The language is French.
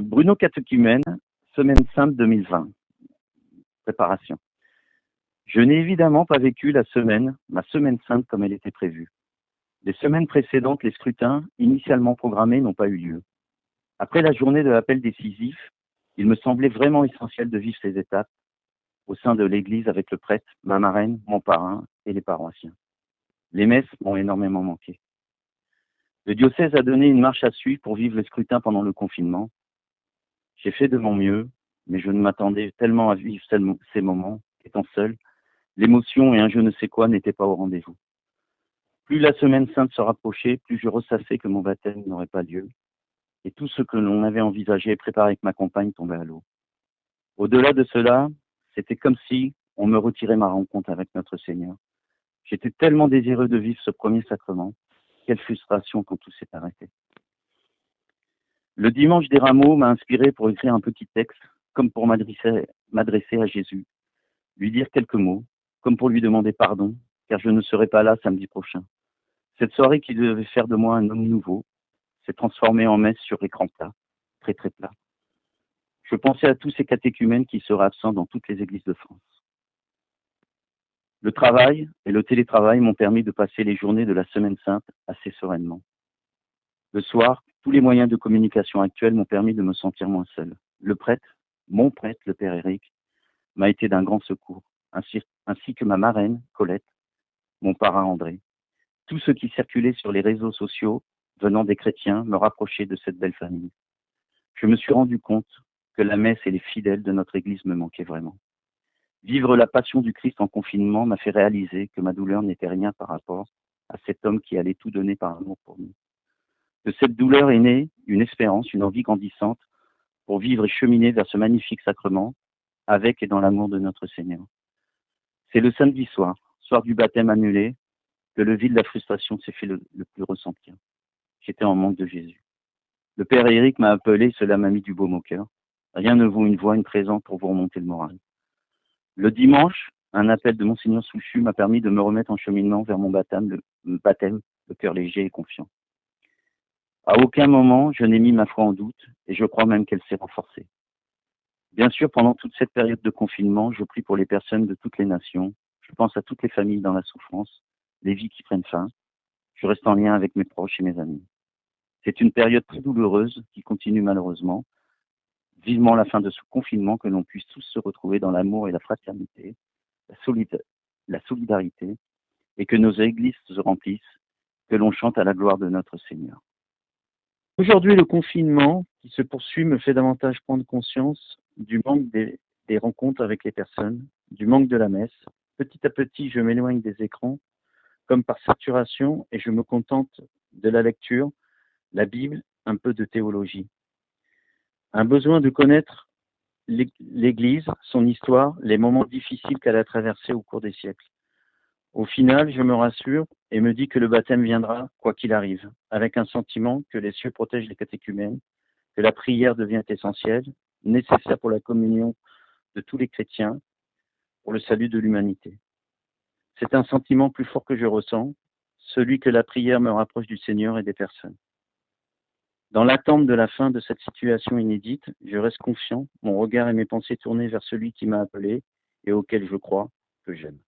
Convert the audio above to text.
Bruno Catéchumène, Semaine Sainte 2020. Préparation. Je n'ai évidemment pas vécu ma Semaine Sainte comme elle était prévue. Les semaines précédentes, les scrutins, initialement programmés, n'ont pas eu lieu. Après la journée de l'appel décisif, il me semblait vraiment essentiel de vivre ces étapes au sein de l'Église avec le prêtre, ma marraine, mon parrain et les paroissiens. Les messes m'ont énormément manqué. Le diocèse a donné une marche à suivre pour vivre le scrutin pendant le confinement. J'ai fait de mon mieux, mais je ne m'attendais tellement à vivre ces moments, étant seul. L'émotion et un je ne sais quoi n'étaient pas au rendez-vous. Plus la semaine sainte se rapprochait, plus je ressassais que mon baptême n'aurait pas lieu. Et tout ce que l'on avait envisagé et préparé avec ma compagne tombait à l'eau. Au-delà de cela, c'était comme si on me retirait ma rencontre avec notre Seigneur. J'étais tellement désireux de vivre ce premier sacrement. Quelle frustration quand tout s'est arrêté. Le dimanche des Rameaux m'a inspiré pour écrire un petit texte, comme pour m'adresser à Jésus, lui dire quelques mots, comme pour lui demander pardon, car je ne serai pas là samedi prochain. Cette soirée qui devait faire de moi un homme nouveau s'est transformée en messe sur écran plat, très très plat. Je pensais à tous ces catéchumènes qui seraient absents dans toutes les églises de France. Le travail et le télétravail m'ont permis de passer les journées de la Semaine Sainte assez sereinement. Le soir, tous les moyens de communication actuels m'ont permis de me sentir moins seul. Le prêtre, mon prêtre, le Père Éric, m'a été d'un grand secours, ainsi que ma marraine, Colette, mon parrain André. Tout ce qui circulait sur les réseaux sociaux, venant des chrétiens, me rapprochait de cette belle famille. Je me suis rendu compte que la messe et les fidèles de notre Église me manquaient vraiment. Vivre la passion du Christ en confinement m'a fait réaliser que ma douleur n'était rien par rapport à cet homme qui allait tout donner par amour pour nous. De cette douleur est née une espérance, une envie grandissante pour vivre et cheminer vers ce magnifique sacrement avec et dans l'amour de notre Seigneur. C'est le samedi soir, soir du baptême annulé, que le vide de la frustration s'est fait le plus ressentir. J'étais en manque de Jésus. Le Père Éric m'a appelé, cela m'a mis du baume au cœur. Rien ne vaut une voix, une présence pour vous remonter le moral. Le dimanche, un appel de Monseigneur Souchu m'a permis de me remettre en cheminement vers mon baptême, le cœur léger et confiant. À aucun moment, je n'ai mis ma foi en doute et je crois même qu'elle s'est renforcée. Bien sûr, pendant toute cette période de confinement, je prie pour les personnes de toutes les nations. Je pense à toutes les familles dans la souffrance, les vies qui prennent fin. Je reste en lien avec mes proches et mes amis. C'est une période très douloureuse qui continue malheureusement. Vivement la fin de ce confinement, que l'on puisse tous se retrouver dans l'amour et la fraternité, la solidarité, et que nos églises se remplissent, que l'on chante à la gloire de notre Seigneur. Aujourd'hui, le confinement qui se poursuit me fait davantage prendre conscience du manque des rencontres avec les personnes, du manque de la messe. Petit à petit, je m'éloigne des écrans, comme par saturation, et je me contente de la lecture, la Bible, un peu de théologie. Un besoin de connaître l'Église, son histoire, les moments difficiles qu'elle a traversés au cours des siècles. Au final, je me rassure et me dis que le baptême viendra quoi qu'il arrive, avec un sentiment que les cieux protègent les catéchumènes, que la prière devient essentielle, nécessaire pour la communion de tous les chrétiens, pour le salut de l'humanité. C'est un sentiment plus fort que je ressens, celui que la prière me rapproche du Seigneur et des personnes. Dans l'attente de la fin de cette situation inédite, je reste confiant, mon regard et mes pensées tournés vers celui qui m'a appelé et auquel je crois, que j'aime.